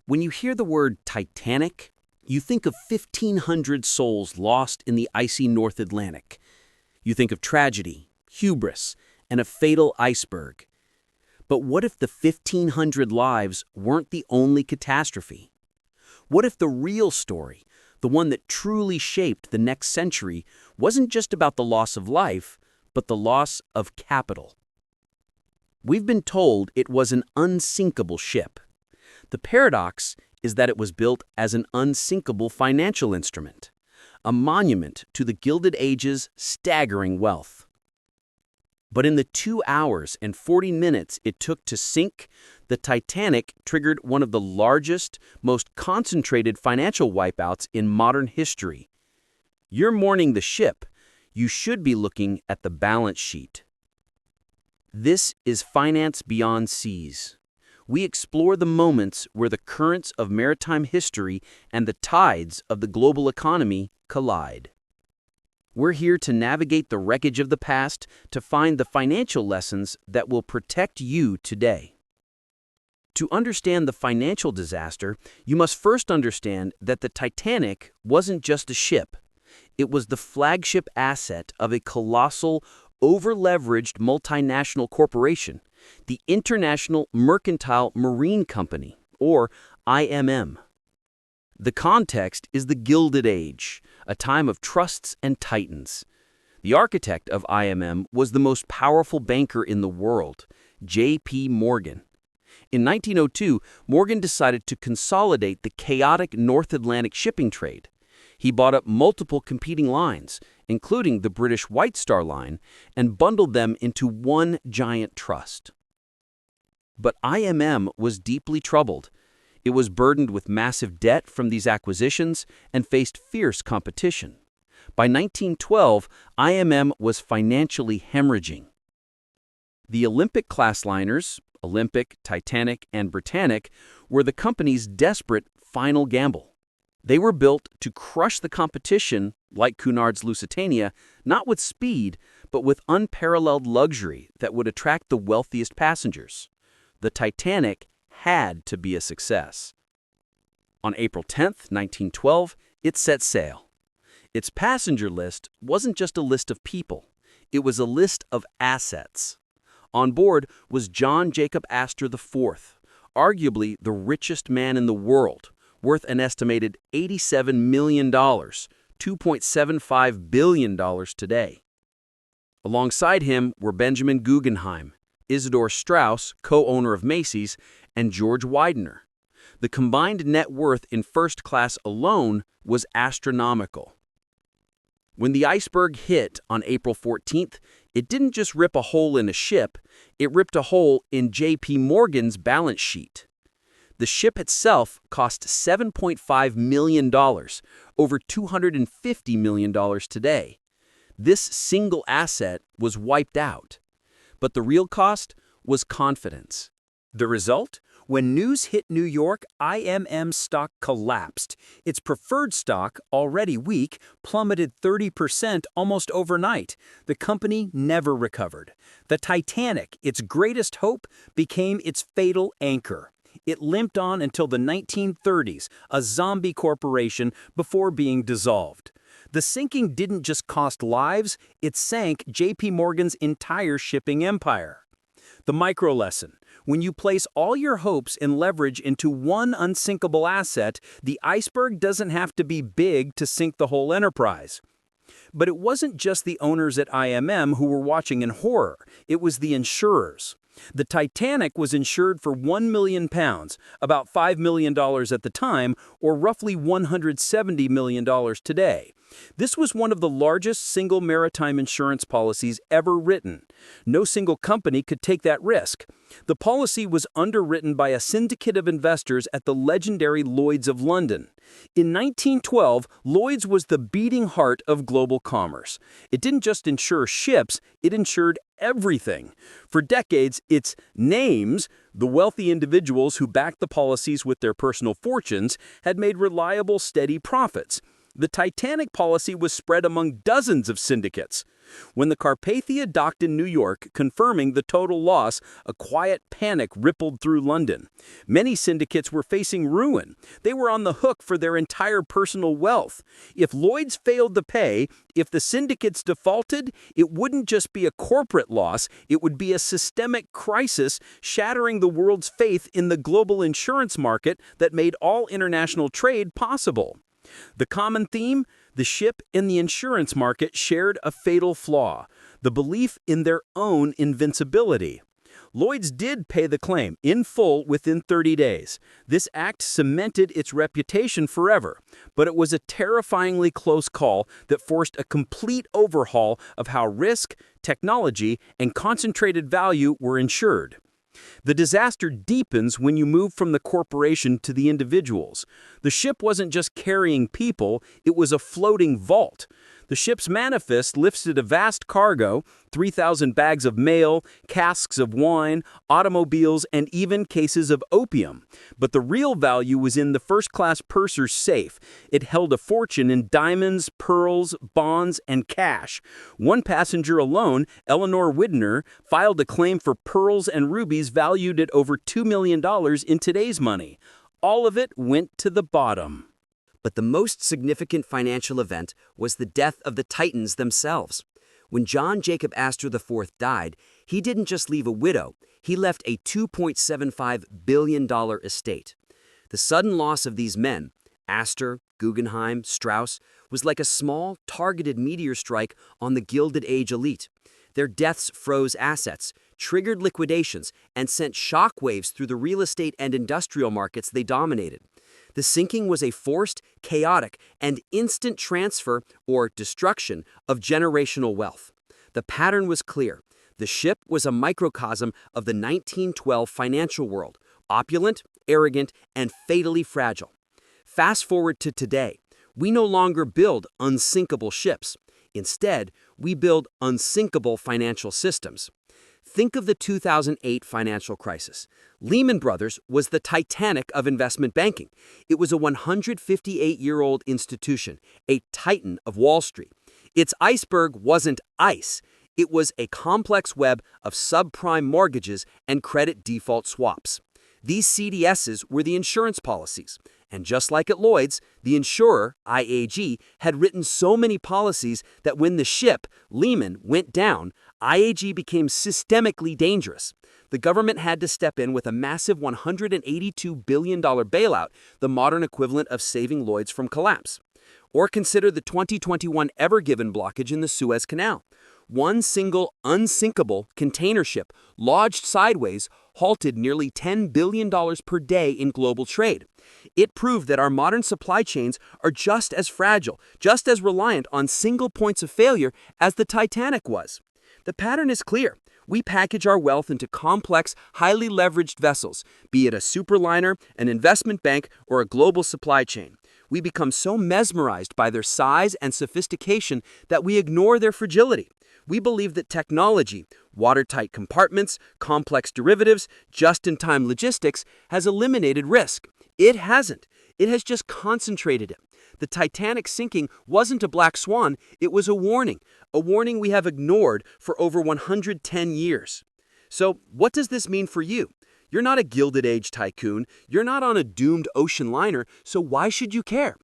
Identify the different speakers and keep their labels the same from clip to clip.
Speaker 1: When you hear the word Titanic, you think of 1,500 souls lost in the icy North Atlantic. You think of tragedy, hubris, and a fatal iceberg. But what if the 1,500 lives weren't the only catastrophe? What if the real story, the one that truly shaped the next century, wasn't just about the loss of life, but the loss of capital? We've been told it was an unsinkable ship. The paradox is that it was built as an unsinkable financial instrument, a monument to the Gilded Age's staggering wealth. But in the 2 hours and 40 minutes it took to sink, the Titanic triggered one of the largest, most concentrated financial wipeouts in modern history. You're mourning the ship. You should be looking at the balance sheet. This is Finance Beyond Seas. We explore the moments where the currents of maritime history and the tides of the global economy collide. We're here to navigate the wreckage of the past to find the financial lessons that will protect you today. To understand the financial disaster, you must first understand that the Titanic wasn't just a ship. It was the flagship asset of a colossal, over-leveraged multinational corporation, the International Mercantile Marine Company, or IMM. The context is the Gilded Age, a time of trusts and titans. The architect of IMM was the most powerful banker in the world, J.P. Morgan. In 1902, Morgan decided to consolidate the chaotic North Atlantic shipping trade. He bought up multiple competing lines, including the British White Star Line, and bundled them into one giant trust. But IMM was deeply troubled. It was burdened with massive debt from these acquisitions and faced fierce competition. By 1912, IMM was financially hemorrhaging. The Olympic-class liners, Olympic, Titanic, and Britannic, were the company's desperate final gamble. They were built to crush the competition, like Cunard's Lusitania, not with speed, but with unparalleled luxury that would attract the wealthiest passengers. The Titanic had to be a success. On April 10, 1912, it set sail. Its passenger list wasn't just a list of people. It was a list of assets. On board was John Jacob Astor IV, arguably the richest man in the world, worth an estimated $87 million, $2.75 billion today. Alongside him were Benjamin Guggenheim, Isidor Straus, co-owner of Macy's, and George Widener. The combined net worth in first class alone was astronomical. When the iceberg hit on April 14th, it didn't just rip a hole in a ship, it ripped a hole in J.P. Morgan's balance sheet. The ship itself cost $7.5 million, over $250 million today. This single asset was wiped out. But the real cost was confidence. The result? When news hit New York, IMM stock collapsed. Its preferred stock, already weak, plummeted 30% almost overnight. The company never recovered. The Titanic, its greatest hope, became its fatal anchor. It limped on until the 1930s, a zombie corporation, before being dissolved. The sinking didn't just cost lives, it sank J.P. Morgan's entire shipping empire. The micro lesson: when you place all your hopes and leverage into one unsinkable asset, the iceberg doesn't have to be big to sink the whole enterprise. But it wasn't just the owners at IMM who were watching in horror, it was the insurers. The Titanic was insured for £1 million, about $5 million at the time, or roughly $170 million today. This was one of the largest single maritime insurance policies ever written. No single company could take that risk. The policy was underwritten by a syndicate of investors at the legendary Lloyd's of London. In 1912, Lloyd's was the beating heart of global commerce. It didn't just insure ships, it insured everything. For decades, its names, the wealthy individuals who backed the policies with their personal fortunes, had made reliable, steady profits. The Titanic policy was spread among dozens of syndicates. When the Carpathia docked in New York, confirming the total loss, a quiet panic rippled through London. Many syndicates were facing ruin. They were on the hook for their entire personal wealth. If Lloyd's failed to pay, if the syndicates defaulted, it wouldn't just be a corporate loss, it would be a systemic crisis, shattering the world's faith in the global insurance market that made all international trade possible. The common theme? The ship and the insurance market shared a fatal flaw, the belief in their own invincibility. Lloyd's did pay the claim in full within 30 days. This act cemented its reputation forever, but it was a terrifyingly close call that forced a complete overhaul of how risk, technology, and concentrated value were insured. The disaster deepens when you move from the corporation to the individuals. The ship wasn't just carrying people, it was a floating vault. The ship's manifest lifted a vast cargo, 3,000 bags of mail, casks of wine, automobiles, and even cases of opium. But the real value was in the first-class purser's safe. It held a fortune in diamonds, pearls, bonds, and cash. One passenger alone, Eleanor Widner, filed a claim for pearls and rubies valued at over $2 million in today's money. All of it went to the bottom.
Speaker 2: But the most significant financial event was the death of the Titans themselves. When John Jacob Astor IV died, he didn't just leave a widow, he left a $2.75 billion estate. The sudden loss of these men, Astor, Guggenheim, Strauss, was like a small, targeted meteor strike on the Gilded Age elite. Their deaths froze assets, triggered liquidations, and sent shockwaves through the real estate and industrial markets they dominated. The sinking was a forced, chaotic, and instant transfer, or destruction, of generational wealth. The pattern was clear. The ship was a microcosm of the 1912 financial world, opulent, arrogant, and fatally fragile. Fast forward to today. We no longer build unsinkable ships. Instead, we build unsinkable financial systems. Think of the 2008 financial crisis. Lehman Brothers was the Titanic of investment banking. It was a 158-year-old institution, a titan of Wall Street. Its iceberg wasn't ice. It was a complex web of subprime mortgages and credit default swaps. These CDSs were the insurance policies. And just like at Lloyd's, the insurer, IAG, had written so many policies that when the ship, Lehman, went down, IAG became systemically dangerous. The government had to step in with a massive $182 billion bailout, the modern equivalent of saving Lloyd's from collapse. Or consider the 2021 Ever Given blockage in the Suez Canal. One single unsinkable container ship, lodged sideways, halted nearly $10 billion per day in global trade. It proved that our modern supply chains are just as fragile, just as reliant on single points of failure as the Titanic was. The pattern is clear. We package our wealth into complex, highly leveraged vessels, be it a superliner, an investment bank, or a global supply chain. We become so mesmerized by their size and sophistication that we ignore their fragility. We believe that technology, watertight compartments, complex derivatives, just-in-time logistics, has eliminated risk. It hasn't. It has just concentrated it. The Titanic sinking wasn't a black swan, it was a warning we have ignored for over 110 years. So, what does this mean for you? You're not a Gilded Age tycoon, you're not on a doomed ocean liner, so why should you care?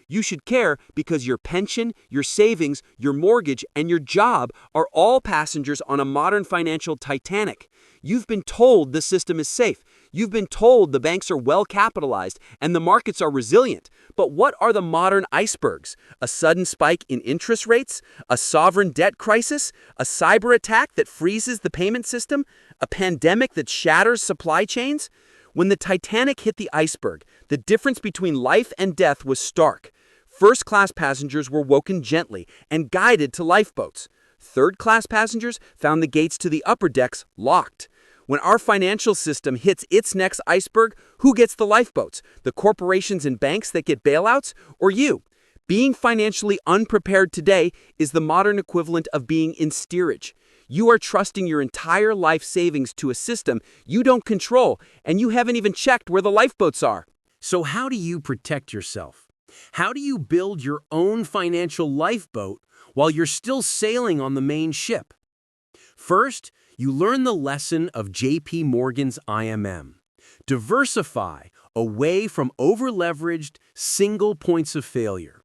Speaker 2: You should care because your pension, your savings, your mortgage, and your job are all passengers on a modern financial Titanic. You've been told the system is safe. You've been told the banks are well capitalized and the markets are resilient. But what are the modern icebergs? A sudden spike in interest rates? A sovereign debt crisis? A cyber attack that freezes the payment system? A pandemic that shatters supply chains? When the Titanic hit the iceberg, the difference between life and death was stark. First-class passengers were woken gently and guided to lifeboats. Third-class passengers found the gates to the upper decks locked. When our financial system hits its next iceberg, who gets the lifeboats? The corporations and banks that get bailouts? Or you? Being financially unprepared today is the modern equivalent of being in steerage. You are trusting your entire life savings to a system you don't control, and you haven't even checked where the lifeboats are.
Speaker 1: So how do you protect yourself? How do you build your own financial lifeboat while you're still sailing on the main ship. First, you learn the lesson of J.P. Morgan's IMM. Diversify away from over-leveraged, single points of failure.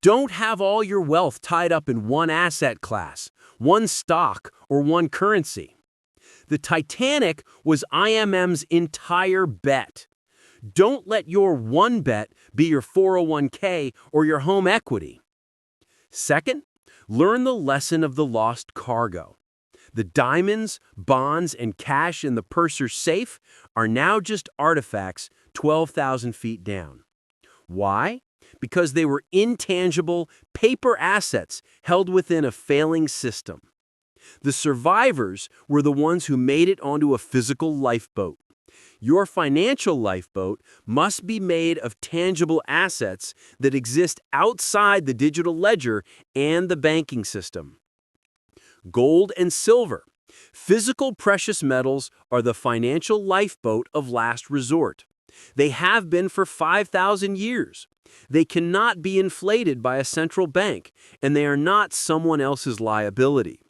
Speaker 1: Don't have all your wealth tied up in one asset class, one stock, or one currency. The Titanic was IMM's entire bet. Don't let your one bet be your 401k or your home equity. Second, learn the lesson of the lost cargo. The diamonds, bonds, and cash in the purser's safe are now just artifacts 12,000 feet down. Why? Because they were intangible, paper assets held within a failing system. The survivors were the ones who made it onto a physical lifeboat. Your financial lifeboat must be made of tangible assets that exist outside the digital ledger and the banking system. Gold and silver. Physical precious metals are the financial lifeboat of last resort. They have been for 5,000 years. They cannot be inflated by a central bank, and they are not someone else's liability.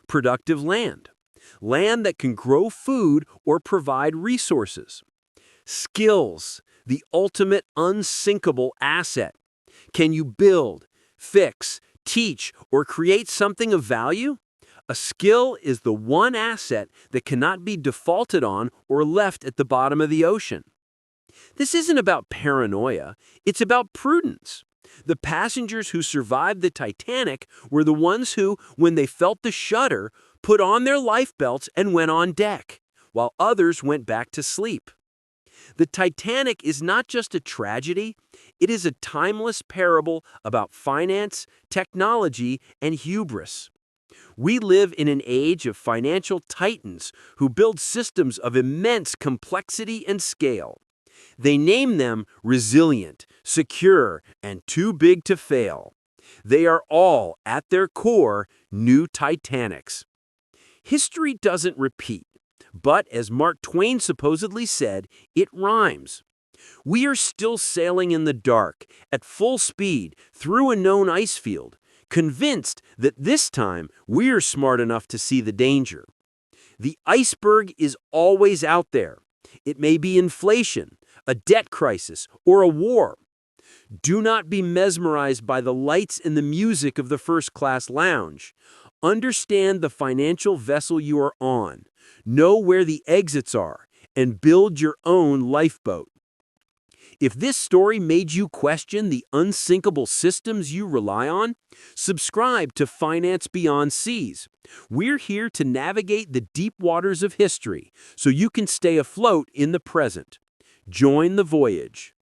Speaker 1: Productive land. Land that can grow food or provide resources. Skills, the ultimate unsinkable asset. Can you build, fix, teach, or create something of value? A skill is the one asset that cannot be defaulted on or left at the bottom of the ocean. This isn't about paranoia, it's about prudence. The passengers who survived the Titanic were the ones who, when they felt the shudder, put on their life belts and went on deck, while others went back to sleep. The Titanic is not just a tragedy, it is a timeless parable about finance, technology, and hubris. We live in an age of financial titans who build systems of immense complexity and scale. They name them resilient, secure, and too big to fail. They are all, at their core, new Titanics. History doesn't repeat, but as Mark Twain supposedly said, it rhymes. We are still sailing in the dark, at full speed, through a known ice field, convinced that this time we're smart enough to see the danger. The iceberg is always out there. It may be inflation, a debt crisis, or a war. Do not be mesmerized by the lights and the music of the first-class lounge. Understand the financial vessel you are on, know where the exits are, and build your own lifeboat. If this story made you question the unsinkable systems you rely on, subscribe to Finance Beyond Seas. We're here to navigate the deep waters of history so you can stay afloat in the present. Join the voyage.